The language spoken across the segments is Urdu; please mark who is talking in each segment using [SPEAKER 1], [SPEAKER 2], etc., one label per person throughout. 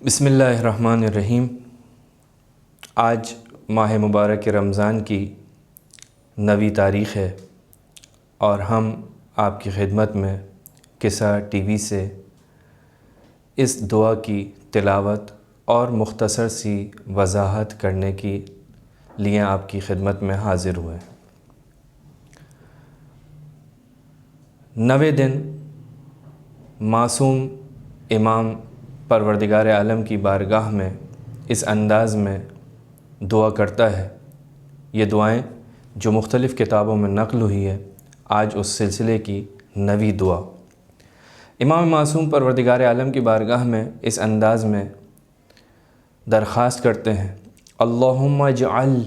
[SPEAKER 1] بسم اللہ الرحمن الرحیم۔ آج ماہ مبارک رمضان کی 9 تاریخ ہے اور ہم آپ کی خدمت میں قصہ ٹی وی سے اس دعا کی تلاوت اور مختصر سی وضاحت کرنے کی لیے آپ کی خدمت میں حاضر ہوئے۔ 9 دن معصوم امام پروردگار عالم کی بارگاہ میں اس انداز میں دعا کرتا ہے۔ یہ دعائیں جو مختلف کتابوں میں نقل ہوئی ہے، آج اس سلسلے کی 9ویں دعا امام معصوم پروردگار عالم کی بارگاہ میں اس انداز میں درخواست کرتے ہیں: اللہم اجعل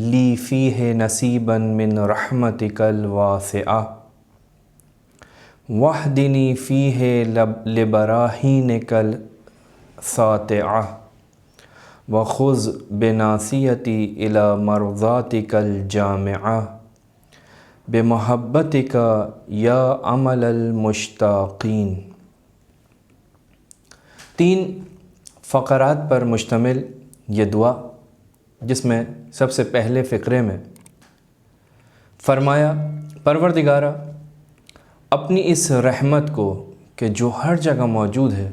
[SPEAKER 1] لی فیہ نصیبا من رحمتک الواسعہ واہدنی فیہ لبراہینک الساطعہ وخذ بناصیتی الی مرضاتک الجامعہ بمحبتک یا امل المشتاقین۔ 3 فقرات پر مشتمل یہ دعا، جس میں سب سے پہلے فقرے میں فرمایا: پروردگارہ، اپنی اس رحمت کو کہ جو ہر جگہ موجود ہے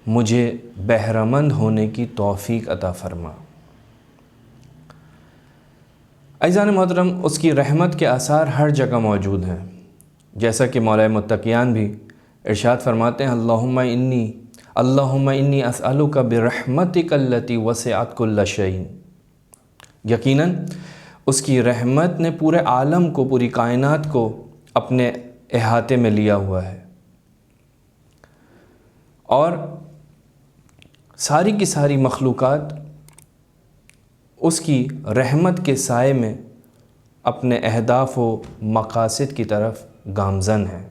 [SPEAKER 1] مجھے بہرمند ہونے کی توفیق عطا فرما۔ عزیزان محترم، اس کی رحمت کے آثار ہر جگہ موجود ہیں، جیسا کہ مولا متقیان بھی ارشاد فرماتے ہیں: اللہم انی اسألک برحمتک التی وسعت کل شیء۔ یقیناً اس کی رحمت نے پورے عالم کو، پوری کائنات کو اپنے احاطے میں لیا ہوا ہے، اور ساری کی ساری مخلوقات اس کی رحمت کے سائے میں اپنے اہداف و مقاصد کی طرف گامزن ہے۔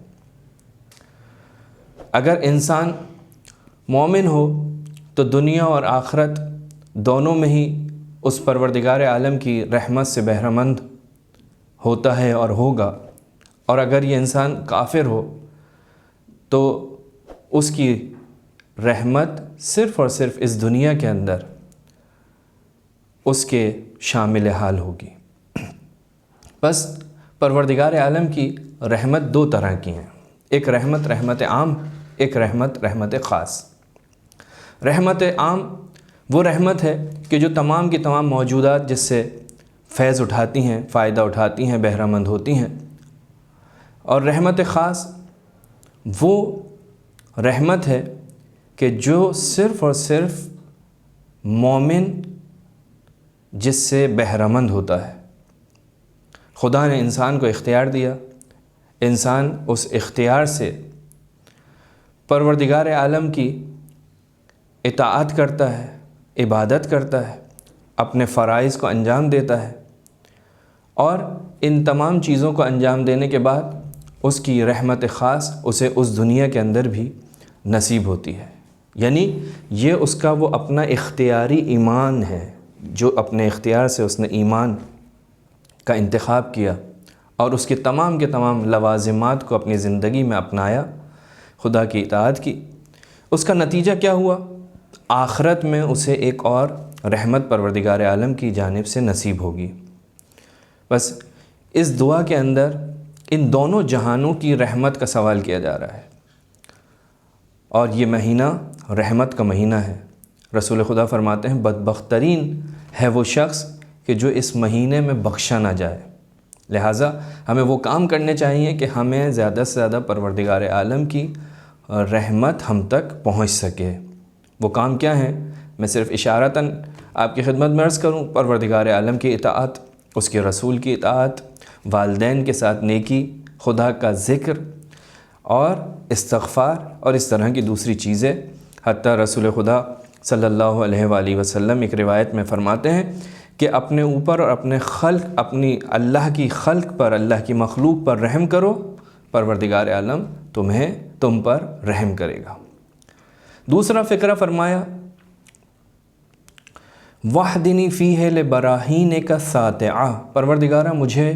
[SPEAKER 1] اگر انسان مومن ہو تو دنیا اور آخرت دونوں میں ہی اس پروردگار عالم کی رحمت سے بہرمند ہوتا ہے اور ہوگا، اور اگر یہ انسان کافر ہو تو اس کی رحمت صرف اور صرف اس دنیا کے اندر اس کے شامل حال ہوگی۔ بس پروردگار عالم کی رحمت 2 طرح کی ہیں، ایک رحمت عام، ایک رحمت خاص۔ رحمت عام وہ رحمت ہے کہ جو تمام کی تمام موجودات جس سے فیض اٹھاتی ہیں، فائدہ اٹھاتی ہیں، بہرمند ہوتی ہیں۔ اور رحمت خاص وہ رحمت ہے کہ جو صرف اور صرف مومن جس سے بہرمند ہوتا ہے۔ خدا نے انسان کو اختیار دیا، انسان اس اختیار سے پروردگار عالم کی اطاعت کرتا ہے، عبادت کرتا ہے، اپنے فرائض کو انجام دیتا ہے، اور ان تمام چیزوں کو انجام دینے کے بعد اس کی رحمت خاص اسے اس دنیا کے اندر بھی نصیب ہوتی ہے۔ یعنی یہ اس کا وہ اپنا اختیاری ایمان ہے، جو اپنے اختیار سے اس نے ایمان کا انتخاب کیا اور اس کے تمام لوازمات کو اپنی زندگی میں اپنایا، خدا کی اطاعت کی۔ اس کا نتیجہ کیا ہوا؟ آخرت میں اسے ایک اور رحمت پروردگار عالم کی جانب سے نصیب ہوگی۔ بس اس دعا کے اندر ان دونوں جہانوں کی رحمت کا سوال کیا جا رہا ہے، اور یہ مہینہ رحمت کا مہینہ ہے۔ رسول خدا فرماتے ہیں: بدبخت ترین ہے وہ شخص کہ جو اس مہینے میں بخشا نہ جائے۔ لہٰذا ہمیں وہ کام کرنے چاہیے کہ ہمیں زیادہ سے زیادہ پروردگار عالم کی رحمت ہم تک پہنچ سکے۔ وہ کام کیا ہیں؟ میں صرف اشارتاً آپ کی خدمت میں عرض کروں: پروردگار عالم کی اطاعت، اس کے رسول کی اطاعت، والدین کے ساتھ نیکی، خدا کا ذکر اور استغفار، اور اس طرح کی دوسری چیزیں۔ حتیٰ رسول خدا صلی اللہ علیہ وآلہ وسلم ایک روایت میں فرماتے ہیں کہ اپنے اوپر اور اپنے خلق، اپنی اللہ کی خلق پر، اللہ کی مخلوق پر رحم کرو، پروردگار عالم تم پر رحم کرے گا۔ دوسرا فقرہ فرمایا: وَاہْدِنِی فِیہِ لِبَرَاہِینِکَ السَّاطِعَۃ۔ پروردگارہ، مجھے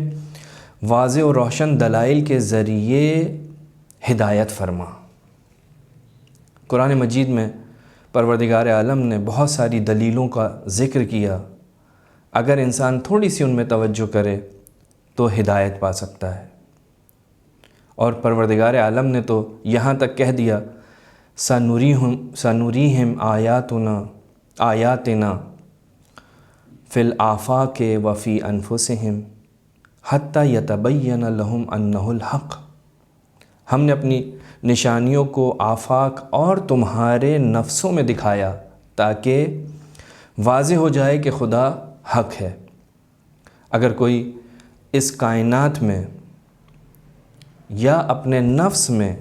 [SPEAKER 1] واضح و روشن دلائل کے ذریعے ہدایت فرما۔ قرآن مجید میں پروردگار عالم نے بہت ساری دلیلوں کا ذکر کیا، اگر انسان تھوڑی سی ان میں توجہ کرے تو ہدایت پا سکتا ہے۔ اور پروردگار عالم نے تو یہاں تک کہہ دیا سَنُرِيهِمْ آیاتنا فی الآفاق وفی انفسہم حتی یتبین لہم انہ الحق۔ ہم نے اپنی نشانیوں کو آفاق اور تمہارے نفسوں میں دکھایا تاکہ واضح ہو جائے کہ خدا حق ہے۔ اگر کوئی اس کائنات میں یا اپنے نفس میں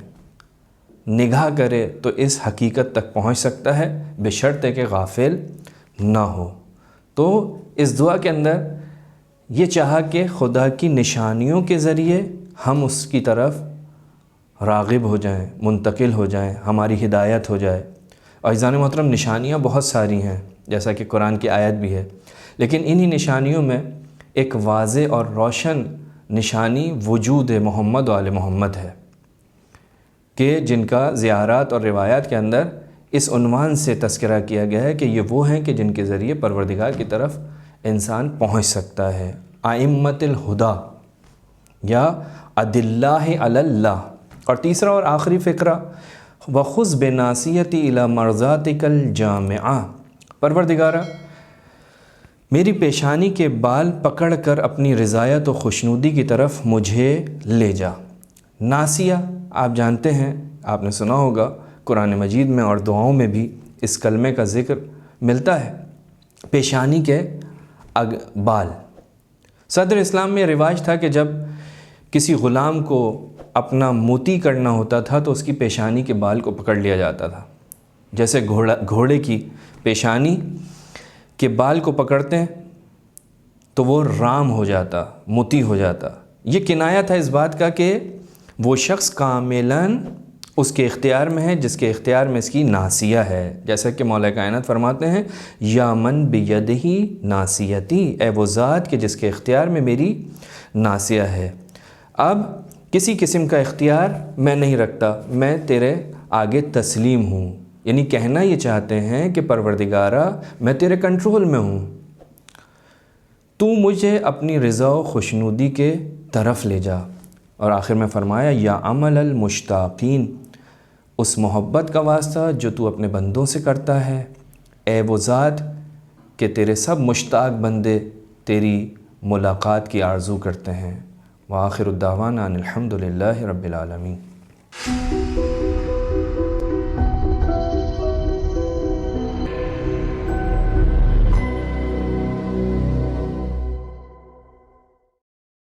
[SPEAKER 1] نگاہ کرے تو اس حقیقت تک پہنچ سکتا ہے، بشرط کہ غافل نہ ہو۔ تو اس دعا کے اندر یہ چاہا کہ خدا کی نشانیوں کے ذریعے ہم اس کی طرف راغب ہو جائیں، منتقل ہو جائیں، ہماری ہدایت ہو جائے۔ اور عزیزان محترم، نشانیاں بہت ساری ہیں جیسا کہ قرآن کی آیت بھی ہے، لیکن انہی نشانیوں میں ایک واضح اور روشن نشانی وجود محمد و آل محمد ہے، کہ جن کا زیارات اور روایات کے اندر اس عنوان سے تذکرہ کیا گیا ہے کہ یہ وہ ہیں کہ جن کے ذریعے پروردگار کی طرف انسان پہنچ سکتا ہے۔ ائمۃ الہدیٰ یا ادلہ علی اللہ۔ اور تیسرا اور آخری فقرہ وَخُذْ بِنَاصِیَتِی اِلیٰ مَرْضَاتِکَ الْجَامِعَةِ۔ پروردگارا میری پیشانی کے بال پکڑ کر اپنی رضایت و خوشنودی کی طرف مجھے لے جا۔ ناسیہ آپ جانتے ہیں، آپ نے سنا ہوگا قرآن مجید میں اور دعاؤں میں بھی اس کلمے کا ذکر ملتا ہے، پیشانی کے بال۔ صدر اسلام میں رواج تھا کہ جب کسی غلام کو اپنا موتی کرنا ہوتا تھا تو اس کی پیشانی کے بال کو پکڑ لیا جاتا تھا، جیسے گھوڑے کی پیشانی کے بال کو پکڑتے ہیں تو وہ رام ہو جاتا، موتی ہو جاتا۔ یہ کنایا تھا اس بات کا کہ وہ شخص کاملاً اس کے اختیار میں ہے جس کے اختیار میں اس کی ناسیہ ہے، جیسا کہ مولا کائنات فرماتے ہیں یا من بیدہ ناسیتی، اے وہ ذات کہ جس کے اختیار میں میری ناسیہ ہے۔ اب کسی قسم کا اختیار میں نہیں رکھتا، میں تیرے آگے تسلیم ہوں، یعنی کہنا یہ چاہتے ہیں کہ پروردگارا میں تیرے کنٹرول میں ہوں، تو مجھے اپنی رضا و خوشنودی کے طرف لے جا۔ اور آخر میں فرمایا یا عمل المشتاقین، اس محبت کا واسطہ جو تو اپنے بندوں سے کرتا ہے، اے وہ ذات کہ تیرے سب مشتاق بندے تیری ملاقات کی آرزو کرتے ہیں۔ وآخر الدعوانا ان الحمد للہ رب العالمین۔